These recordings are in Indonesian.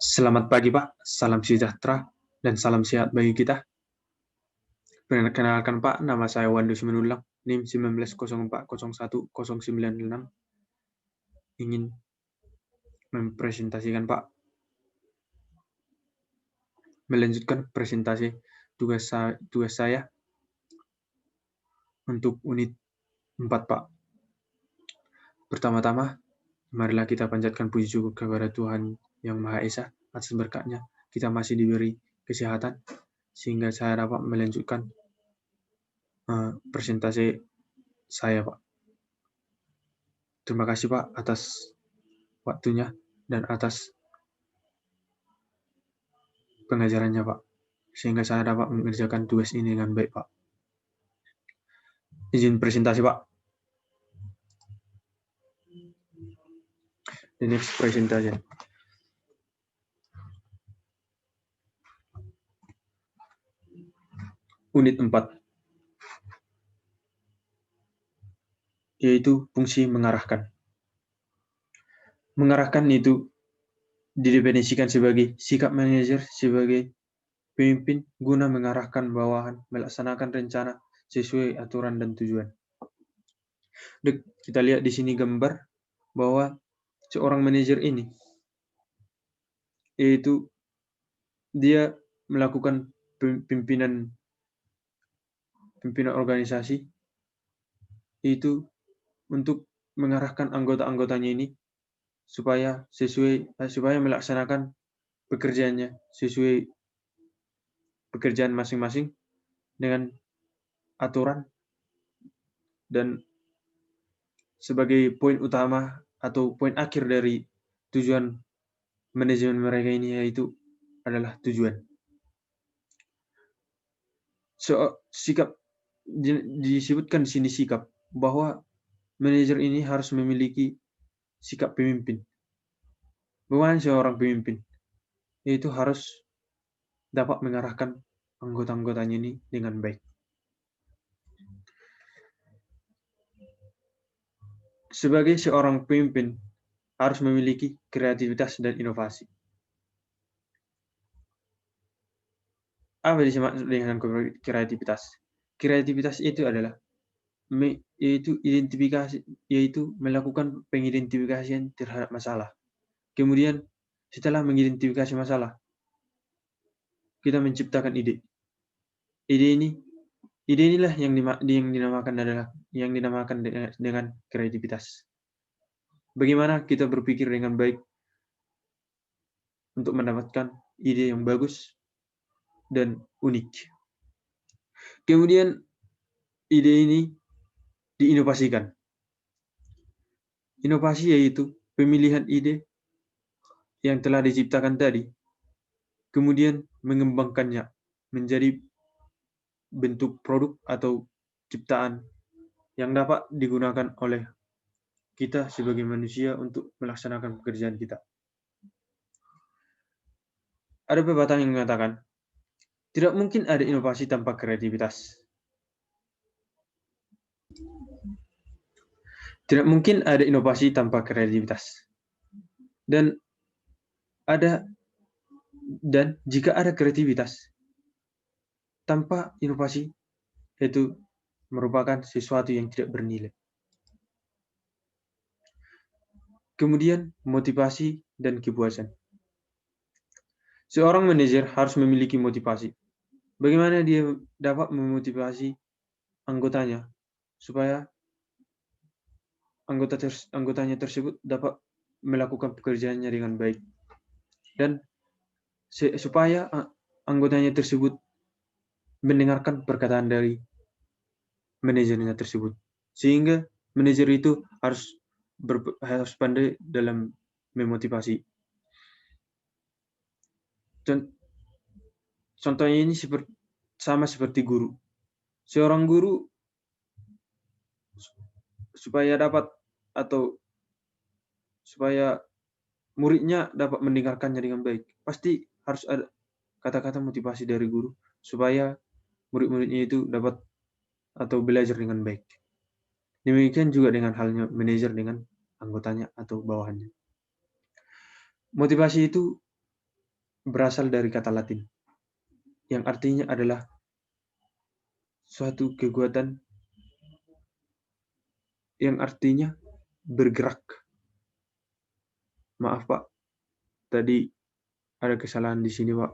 Selamat pagi, Pak. Salam sejahtera dan salam sehat bagi kita. Perkenalkan, Pak, nama saya Wandu Simenulang, NIM 1904010096. Ingin mempresentasikan, Pak, melanjutkan presentasi tugas saya untuk unit 4, Pak. Pertama-tama, marilah kita panjatkan puji syukur kepada Tuhan Yang Maha Esa atas berkat-Nya. Kita masih diberi kesehatan sehingga saya dapat melanjutkan presentasi saya, Pak. Terima kasih, Pak, atas waktunya dan atas pengajarannya, Pak, sehingga saya dapat mengerjakan tugas ini dengan baik, Pak. Izin presentasi, Pak. The next presentation. Unit 4, yaitu fungsi mengarahkan. Mengarahkan itu didefinisikan sebagai sikap manajer sebagai pemimpin guna mengarahkan bawahan melaksanakan rencana sesuai aturan dan tujuan. Kita lihat di sini gambar bahwa seorang manajer ini yaitu dia melakukan pimpinan organisasi itu untuk mengarahkan anggota-anggotanya ini supaya melaksanakan pekerjaannya sesuai pekerjaan masing-masing dengan aturan, dan sebagai poin utama atau poin akhir dari tujuan manajemen mereka ini yaitu adalah tujuan. Sikap disebutkan di sini sikap bahwa manajer ini harus memiliki sikap pemimpin. Bagaimana seorang pemimpin? Yaitu harus dapat mengarahkan anggota-anggotanya ini dengan baik. Sebagai seorang pemimpin harus memiliki kreativitas dan inovasi. Apa dimaksud dengan kreativitas? Kreativitas itu adalah yaitu melakukan pengidentifikasian terhadap masalah. Kemudian setelah mengidentifikasi masalah, kita menciptakan ide. Ide inilah yang dinamakan dengan kreativitas. Bagaimana kita berpikir dengan baik untuk mendapatkan ide yang bagus dan unik. Kemudian ide ini diinovasikan. Inovasi yaitu pemilihan ide yang telah diciptakan tadi, kemudian mengembangkannya menjadi bentuk produk atau ciptaan yang dapat digunakan oleh kita sebagai manusia untuk melaksanakan pekerjaan kita. Ada pepatah yang mengatakan, tidak mungkin ada inovasi tanpa kreativitas. Tidak mungkin ada inovasi tanpa kreativitas. Dan jika ada kreativitas tanpa inovasi, itu merupakan sesuatu yang tidak bernilai. Kemudian motivasi dan kepuasan. Seorang manajer harus memiliki motivasi. Bagaimana dia dapat memotivasi anggotanya supaya anggotanya tersebut dapat melakukan pekerjaannya dengan baik, dan supaya anggotanya tersebut mendengarkan perkataan dari manajernya tersebut, sehingga manajer itu harus pandai dalam memotivasi. Contohnya ini sama seperti guru. Seorang guru supaya muridnya dapat mendengarkannya dengan baik, pasti harus ada kata-kata motivasi dari guru supaya murid-muridnya itu dapat atau belajar dengan baik. Demikian juga dengan halnya manajer dengan anggotanya atau bawahannya. Motivasi itu berasal dari kata Latin yang artinya adalah suatu kekuatan yang artinya bergerak. Maaf Pak, tadi ada kesalahan di sini Pak.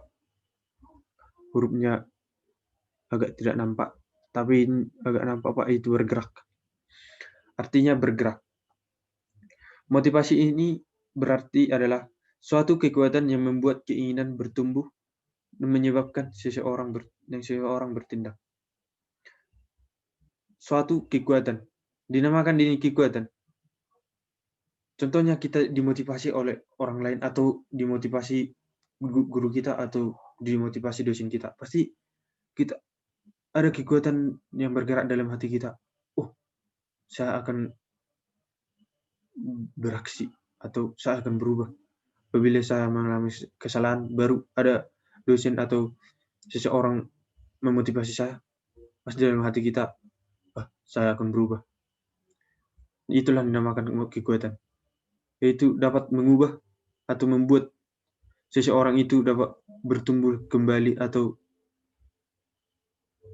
Hurufnya agak tidak nampak, tapi agak nampak Pak, itu bergerak. Artinya bergerak. Motivasi ini berarti adalah suatu kekuatan yang membuat keinginan bertumbuh dan menyebabkan seseorang bertindak. Suatu kekuatan. Dinamakan ini kekuatan. Contohnya kita dimotivasi oleh orang lain atau dimotivasi guru kita atau dimotivasi dosen kita. Pasti kita ada kekuatan yang bergerak dalam hati kita. Oh, saya akan beraksi atau saya akan berubah. Apabila saya mengalami kesalahan, baru ada dosen atau seseorang memotivasi saya. Pasti dalam hati kita, saya akan berubah. Itulah yang dinamakan kekuatan. Yaitu dapat mengubah atau membuat seseorang itu dapat bertumbuh kembali atau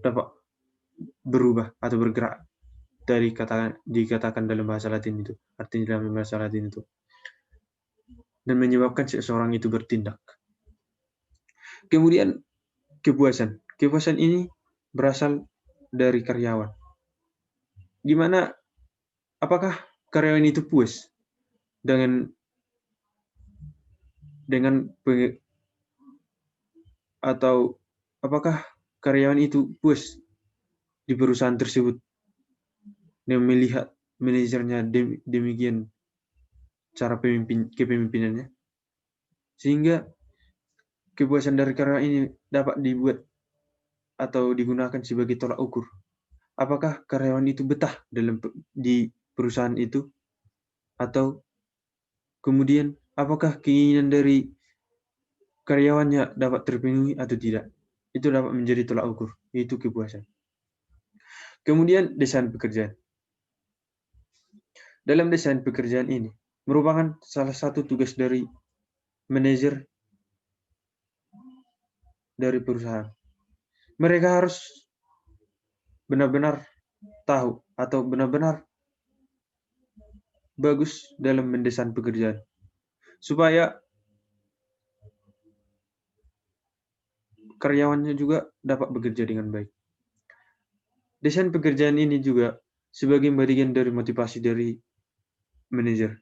dapat berubah atau bergerak dari dikatakan dalam bahasa Latin itu, artinya dalam bahasa Latin itu, dan menyebabkan seseorang itu bertindak. Kemudian kepuasan. Kepuasan ini berasal dari karyawan. Gimana? Apakah karyawan itu puas dengan atau apakah karyawan itu puas di perusahaan tersebut dan melihat manajernya demikian cara kepemimpinannya, sehingga kepuasan dari karyawan ini dapat dibuat atau digunakan sebagai tolak ukur. Apakah karyawan itu betah di perusahaan itu, atau kemudian apakah keinginan dari karyawannya dapat terpenuhi atau tidak. Itu dapat menjadi tolak ukur, yaitu kepuasan. Kemudian desain pekerjaan. Dalam desain pekerjaan ini merupakan salah satu tugas dari manajer dari perusahaan. Mereka harus benar-benar tahu atau benar-benar bagus dalam mendesain pekerjaan, supaya karyawannya juga dapat bekerja dengan baik. Desain pekerjaan ini juga sebagai bagian dari motivasi dari manajer.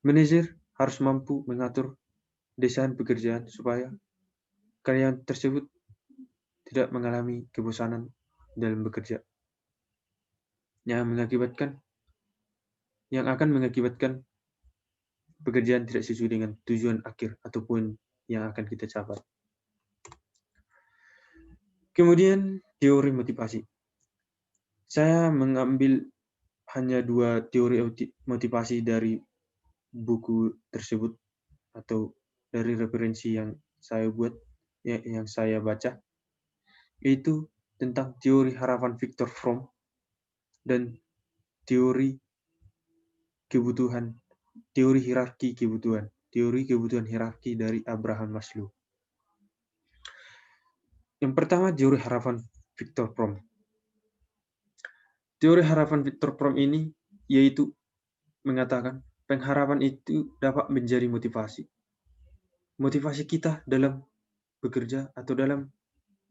Manajer harus mampu mengatur desain pekerjaan supaya karyawan tersebut tidak mengalami kebosanan dalam bekerja, yang akan mengakibatkan pekerjaan tidak sesuai dengan tujuan akhir ataupun yang akan kita capai. Kemudian teori motivasi. Saya mengambil hanya 2 teori motivasi dari buku tersebut atau dari referensi yang saya buat, yang saya baca, yaitu tentang teori harapan Viktor Fromm dan teori hierarki kebutuhan hierarki dari Abraham Maslow. Yang pertama, teori harapan Viktor Fromm. Teori harapan Viktor Fromm ini yaitu mengatakan pengharapan itu dapat menjadi motivasi. Motivasi kita dalam bekerja atau dalam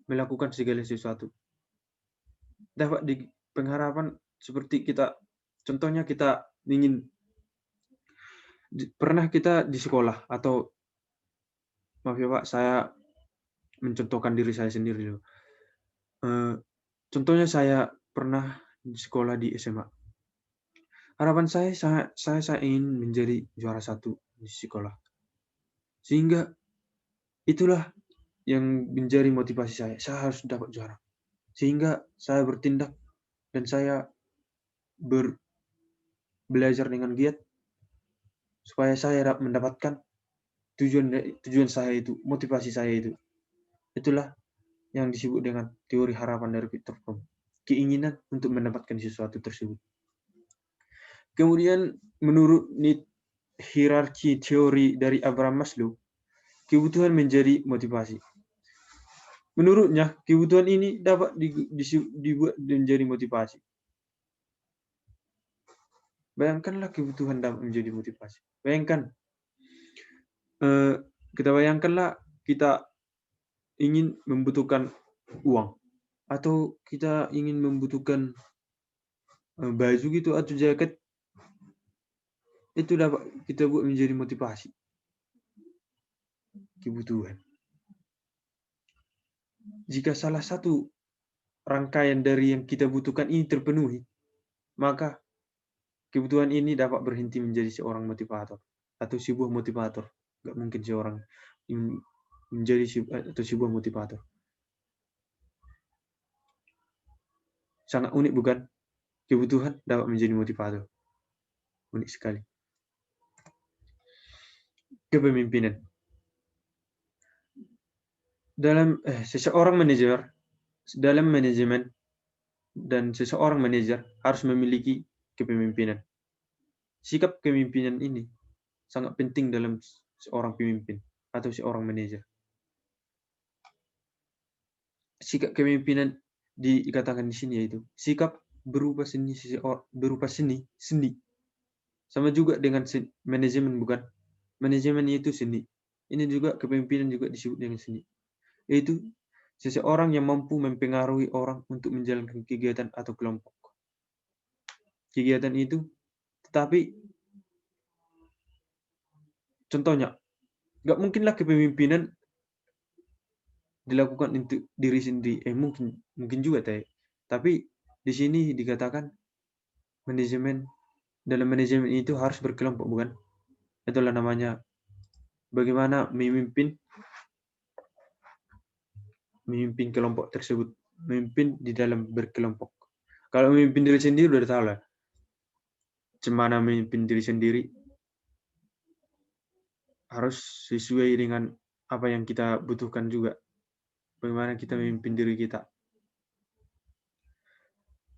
melakukan segala sesuatu. Dapat di pengharapan seperti contohnya kita ingin, pernah kita di sekolah atau, maaf ya Pak, saya mencontohkan diri saya sendiri dulu. Contohnya saya pernah di sekolah di SMA. Harapan saya ingin menjadi juara 1 di sekolah. Sehingga itulah yang menjadi motivasi saya. Saya harus dapat juara. Sehingga saya bertindak dan saya belajar dengan giat supaya saya dapat mendapatkan tujuan saya itu, motivasi saya itu. Itulah yang disebut dengan teori harapan dari Viktor Fromm. Keinginan untuk mendapatkan sesuatu tersebut. Kemudian menurut hierarki teori dari Abraham Maslow, kebutuhan menjadi motivasi. Menurutnya, kebutuhan ini dapat dibuat menjadi motivasi. Bayangkanlah kebutuhan dapat menjadi motivasi. Bayangkan, kita bayangkanlah kita ingin membutuhkan uang, atau kita ingin membutuhkan baju gitu atau jaket, itu dapat kita buat menjadi motivasi. Kebutuhan. Jika salah satu rangkaian dari yang kita butuhkan ini terpenuhi, maka kebutuhan ini dapat berhenti menjadi seorang motivator atau sebuah motivator. Gak mungkin seorang menjadi atau sebuah motivator. Sangat unik bukan? Kebutuhan dapat menjadi motivator. Unik sekali. Kepemimpinan. Dalam seseorang manajer, dalam manajemen dan seseorang manajer harus memiliki kepemimpinan. Sikap kepemimpinan ini sangat penting dalam seorang pemimpin atau seorang manajer. Sikap kepemimpinan dikatakan di sini yaitu sikap berupa seni, sama juga dengan manajemen, bukan? Manajemen itu seni. Ini juga kepemimpinan juga disebut dengan seni. Yaitu seseorang yang mampu mempengaruhi orang untuk menjalankan kegiatan atau kelompok. Kegiatan itu, tetapi contohnya, nggak mungkinlah kepemimpinan dilakukan untuk diri sendiri. Mungkin juga, tapi di sini dikatakan dalam manajemen itu harus berkelompok, bukan? Itulah namanya bagaimana memimpin kelompok tersebut, memimpin di dalam berkelompok. Kalau memimpin diri sendiri udah tahu lah, gimana memimpin diri sendiri, harus sesuai dengan apa yang kita butuhkan juga. Bagaimana kita memimpin diri kita.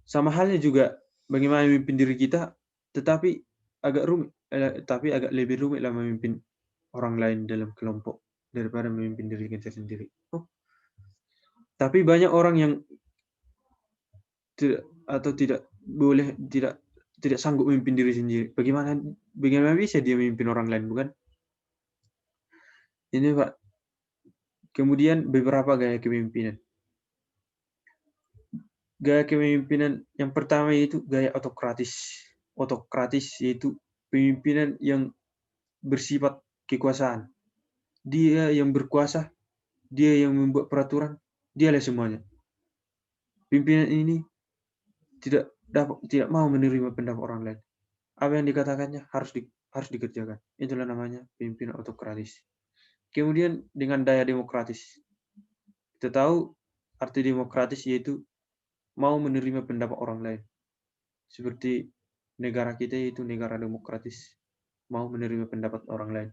Sama halnya juga bagaimana memimpin diri kita, tetapi agak rumit, tapi agak lebih rumit lah memimpin orang lain dalam kelompok daripada memimpin diri kita sendiri. Tapi banyak orang yang tidak sanggup memimpin diri sendiri. Bagaimana bisa dia memimpin orang lain, bukan? Ini Pak. Kemudian beberapa gaya kepemimpinan. Gaya kepemimpinan yang pertama yaitu gaya autokratis. Autokratis yaitu pemimpinan yang bersifat kekuasaan. Dia yang berkuasa, dia yang membuat peraturan, dialah semuanya. Pimpinan ini tidak mau menerima pendapat orang lain. Apa yang dikatakannya harus dikerjakan. Itulah namanya pimpinan autokratis. Kemudian dengan daya demokratis. Kita tahu arti demokratis yaitu mau menerima pendapat orang lain. Seperti negara kita yaitu negara demokratis, mau menerima pendapat orang lain.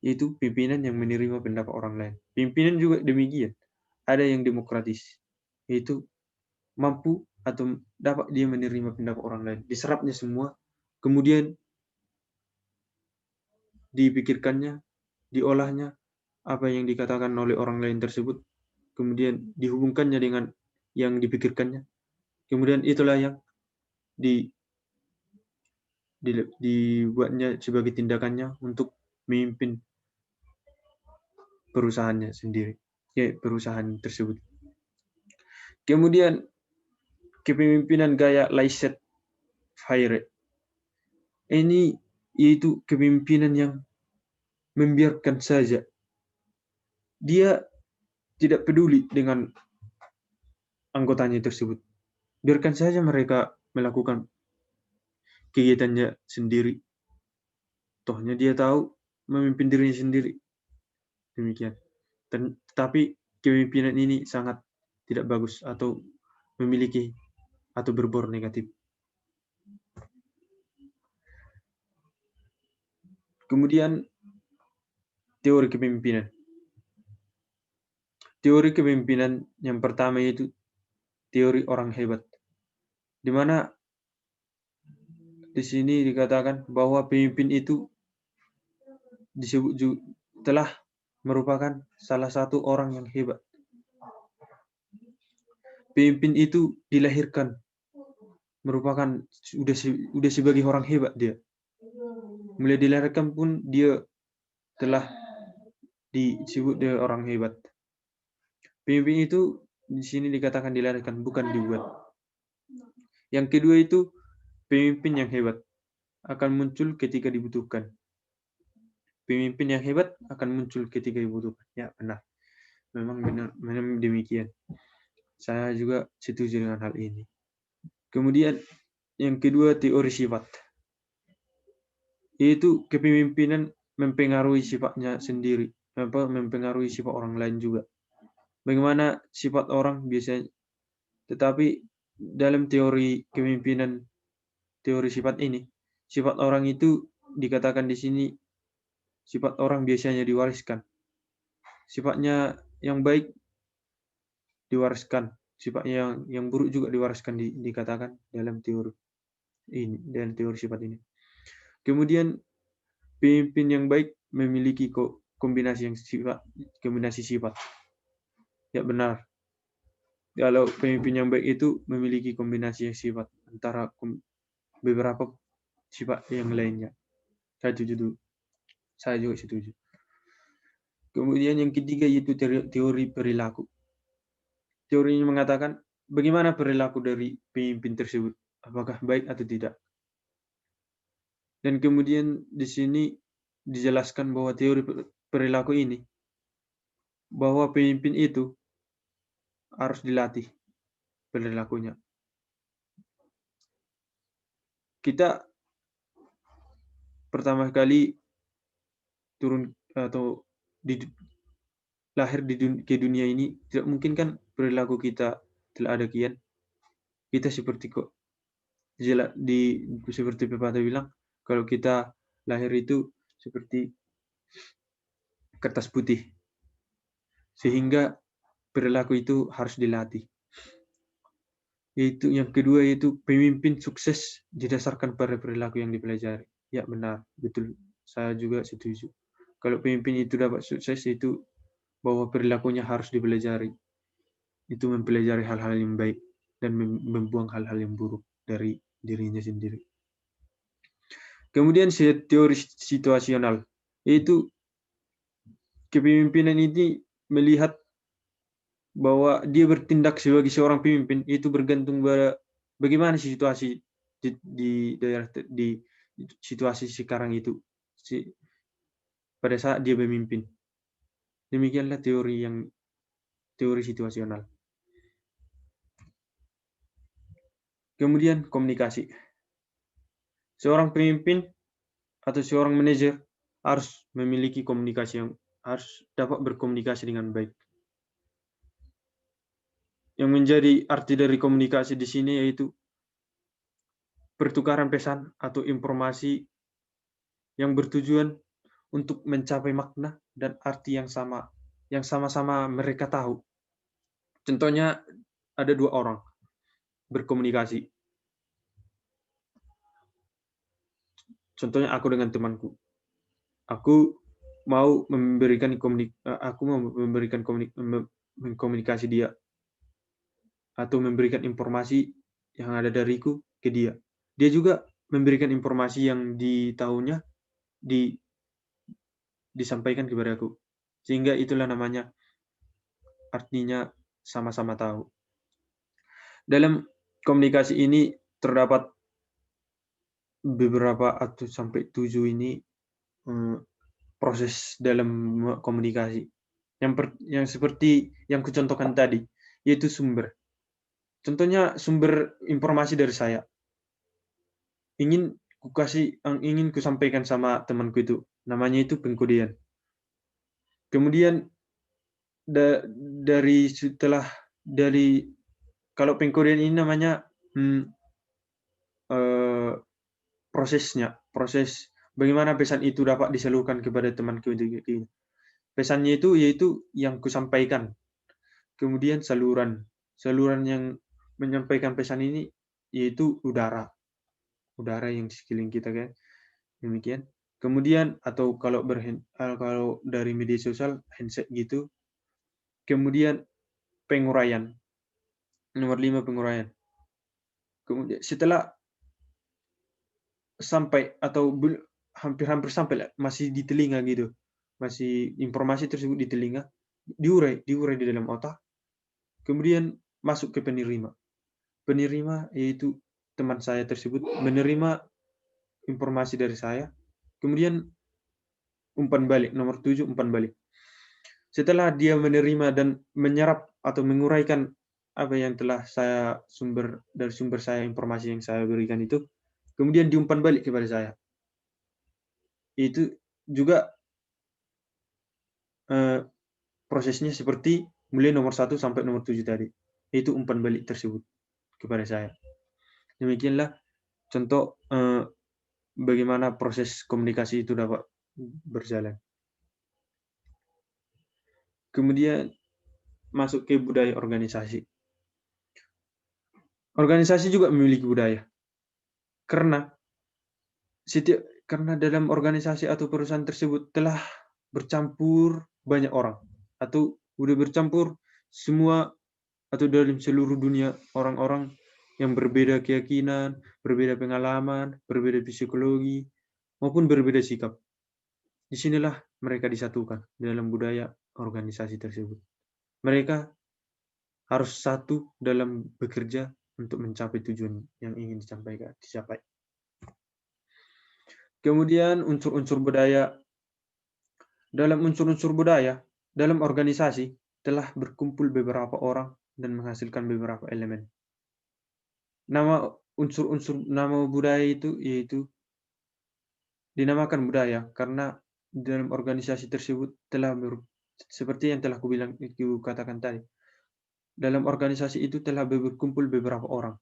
Yaitu pimpinan yang menerima pendapat orang lain. Pimpinan juga demikian. Ada yang demokratis, yaitu mampu atau dapat dia menerima pendapat orang lain. Diserapnya semua, kemudian dipikirkannya, diolahnya, apa yang dikatakan oleh orang lain tersebut, kemudian dihubungkannya dengan yang dipikirkannya, kemudian itulah yang dibuatnya sebagai tindakannya untuk memimpin perusahaannya sendiri, perusahaan tersebut. Kemudian kepemimpinan gaya laissez-faire. Ini yaitu kepemimpinan yang membiarkan saja. Dia tidak peduli dengan anggotanya tersebut. Biarkan saja mereka melakukan kegiatannya sendiri. Tohnya dia tahu memimpin dirinya sendiri. Demikian. Tetapi kepemimpinan ini sangat tidak bagus atau memiliki atau berbau negatif. Kemudian teori kepemimpinan. Teori kepemimpinan yang pertama yaitu teori orang hebat, di mana di sini dikatakan bahwa pemimpin itu disebut telah merupakan salah satu orang yang hebat. Pemimpin itu dilahirkan merupakan sudah sebagai orang hebat dia. Mulai dilahirkan pun dia telah disebut dia orang hebat. Pemimpin itu di sini dikatakan dilahirkan, bukan dibuat. Yang kedua itu pemimpin yang hebat akan muncul ketika dibutuhkan. Pemimpin yang hebat akan muncul ketika dibutuhkan. Ya, benar. Memang demikian. Saya juga setuju dengan hal ini. Kemudian yang kedua teori sifat. Yaitu kepemimpinan mempengaruhi sifatnya sendiri, mempengaruhi sifat orang lain juga. Bagaimana sifat orang biasanya, tetapi dalam teori kepemimpinan, teori sifat ini, sifat orang itu dikatakan di sini, sifat orang biasanya diwariskan. Sifatnya yang baik diwariskan, sifatnya yang buruk juga diwariskan, dikatakan dalam teori ini, dalam teori sifat ini. Kemudian pemimpin yang baik memiliki kombinasi sifat. Ya, benar. Kalau pemimpin yang baik itu memiliki kombinasi yang sifat antara beberapa sifat yang lainnya. Saya juga setuju. Kemudian yang ketiga yaitu teori perilaku. Teori ini mengatakan bagaimana perilaku dari pemimpin tersebut, apakah baik atau tidak. Dan kemudian di sini dijelaskan bahwa teori perilaku ini, bahwa pemimpin itu harus dilatih perilakunya. Kita pertama kali turun atau lahir ke dunia ini, tidak mungkin kan perilaku kita telah ada kian. Kita seperti seperti pepatah bilang, kalau kita lahir itu seperti kertas putih. Sehingga perilaku itu harus dilatih. Yaitu yang kedua yaitu pemimpin sukses didasarkan pada perilaku yang dipelajari. Ya, benar, betul. Saya juga setuju. Kalau pemimpin itu dapat sukses itu bahwa perilakunya harus dipelajari. Itu mempelajari hal-hal yang baik dan membuang hal-hal yang buruk dari dirinya sendiri. Kemudian teori situasional, yaitu kepemimpinan ini melihat bahwa dia bertindak sebagai seorang pemimpin itu bergantung pada bagaimana situasi di daerah, di situasi sekarang itu pada saat dia memimpin. Demikianlah teori situasional. Kemudian komunikasi. Seorang pemimpin atau seorang manajer harus memiliki komunikasi yang harus dapat berkomunikasi dengan baik. Yang menjadi arti dari komunikasi di sini yaitu pertukaran pesan atau informasi yang bertujuan untuk mencapai makna dan arti yang sama-sama mereka tahu. Contohnya ada dua orang berkomunikasi. Contohnya aku dengan temanku. Aku mau memberikan komunikasi dia atau memberikan informasi yang ada dariku ke dia. Dia juga memberikan informasi yang ditahunya disampaikan kepada aku. Sehingga itulah namanya artinya sama-sama tahu. Dalam komunikasi ini terdapat beberapa atau sampai 7 ini proses dalam komunikasi. Yang seperti yang kucontohkan tadi, yaitu sumber. Contohnya sumber informasi dari saya. Ingin ku sampaikan sama temanku itu. Namanya itu pengkodean. Kemudian kalau pengkodean ini namanya proses bagaimana pesan itu dapat disalurkan kepada temanku itu. Pesannya itu yaitu yang kusampaikan. Kemudian saluran yang menyampaikan pesan ini yaitu udara. udara yang di sekeliling kita kan. Demikian. Kemudian atau kalau kalau dari media sosial handset gitu. Kemudian penguraian. Nomor 5 penguraian. Kemudian setelah sampai atau hampir-hampir sampai lah, masih di telinga gitu. Masih informasi tersebut di telinga, diurai di dalam otak. Kemudian masuk ke penerima. Penerima yaitu teman saya tersebut menerima informasi dari saya. Kemudian umpan balik, nomor 7 umpan balik. Setelah dia menerima dan menyerap atau menguraikan apa yang telah saya dari sumber saya informasi yang saya berikan itu, kemudian diumpan balik kepada saya. Itu juga prosesnya seperti mulai nomor 1 sampai nomor 7 tadi. Itu umpan balik tersebut kepada saya. Demikianlah contoh bagaimana proses komunikasi itu dapat berjalan. Kemudian masuk ke budaya organisasi. Organisasi juga memiliki budaya. Karena dalam organisasi atau perusahaan tersebut telah bercampur banyak orang atau sudah bercampur semua atau dalam seluruh dunia orang-orang yang berbeda keyakinan, berbeda pengalaman, berbeda psikologi, maupun berbeda sikap. Disinilah mereka disatukan dalam budaya organisasi tersebut. Mereka harus satu dalam bekerja untuk mencapai tujuan yang ingin dicapai. Kemudian unsur-unsur budaya. Dalam unsur-unsur budaya, dalam organisasi telah berkumpul beberapa orang dan menghasilkan beberapa elemen. Nama budaya itu yaitu dinamakan budaya karena dalam organisasi tersebut telah seperti yang telah katakan tadi. Dalam organisasi itu telah berkumpul beberapa orang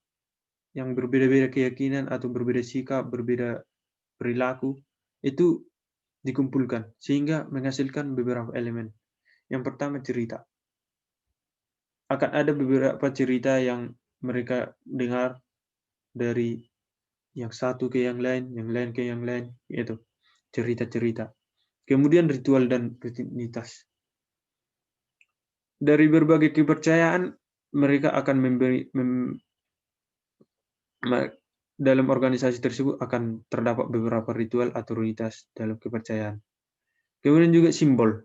yang berbeda-beda keyakinan atau berbeda sikap, berbeda perilaku, itu dikumpulkan sehingga menghasilkan beberapa elemen. Yang pertama cerita. Akan ada beberapa cerita yang mereka dengar dari yang satu ke yang lain ke yang lain, yaitu cerita-cerita. Kemudian ritual dan rutinitas. Dari berbagai kepercayaan, mereka akan dalam organisasi tersebut akan terdapat beberapa ritual atau rutinitas dalam kepercayaan. Kemudian juga simbol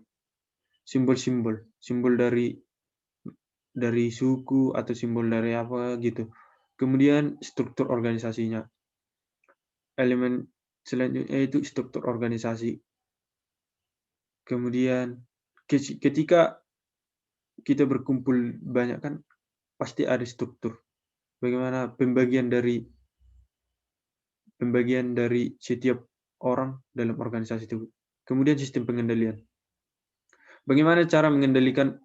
dari suku atau simbol dari apa gitu. Kemudian struktur organisasinya. Elemen selanjutnya itu struktur organisasi. Kemudian ketika kita berkumpul banyak kan pasti ada struktur. Bagaimana pembagian dari setiap orang dalam organisasi itu. Kemudian sistem pengendalian. Bagaimana cara mengendalikan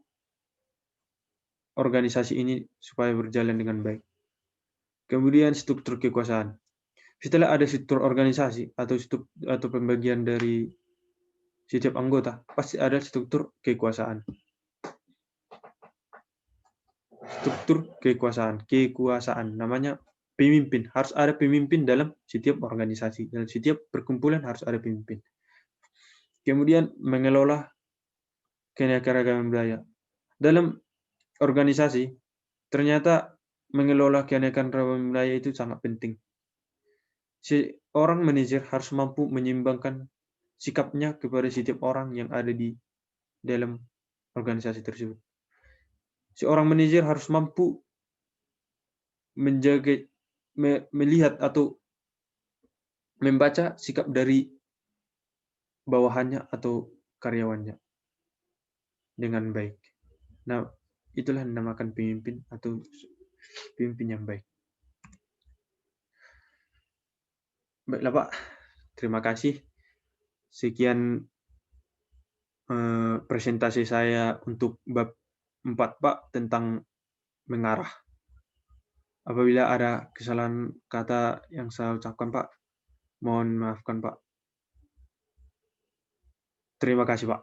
organisasi ini supaya berjalan dengan baik. Kemudian struktur kekuasaan. Setelah ada struktur organisasi atau pembagian dari setiap anggota, pasti ada struktur kekuasaan. Struktur kekuasaan namanya pemimpin. Harus ada pemimpin dalam setiap organisasi. Dalam setiap perkumpulan harus ada pemimpin. Kemudian mengelola keanekaragaman budaya. Dalam organisasi, ternyata mengelola keanekaragaman budaya itu sangat penting. Seorang manajer harus mampu menyeimbangkan sikapnya kepada setiap orang yang ada di dalam organisasi tersebut. Seorang manajer harus mampu melihat atau membaca sikap dari bawahannya atau karyawannya dengan baik. Nah, itulah yang dinamakan pemimpin atau pemimpin yang baik. Baiklah Pak, terima kasih. Sekian presentasi saya untuk bab 4 Pak tentang mengarah. Apabila ada kesalahan kata yang saya ucapkan Pak, mohon maafkan Pak. Terima kasih Pak.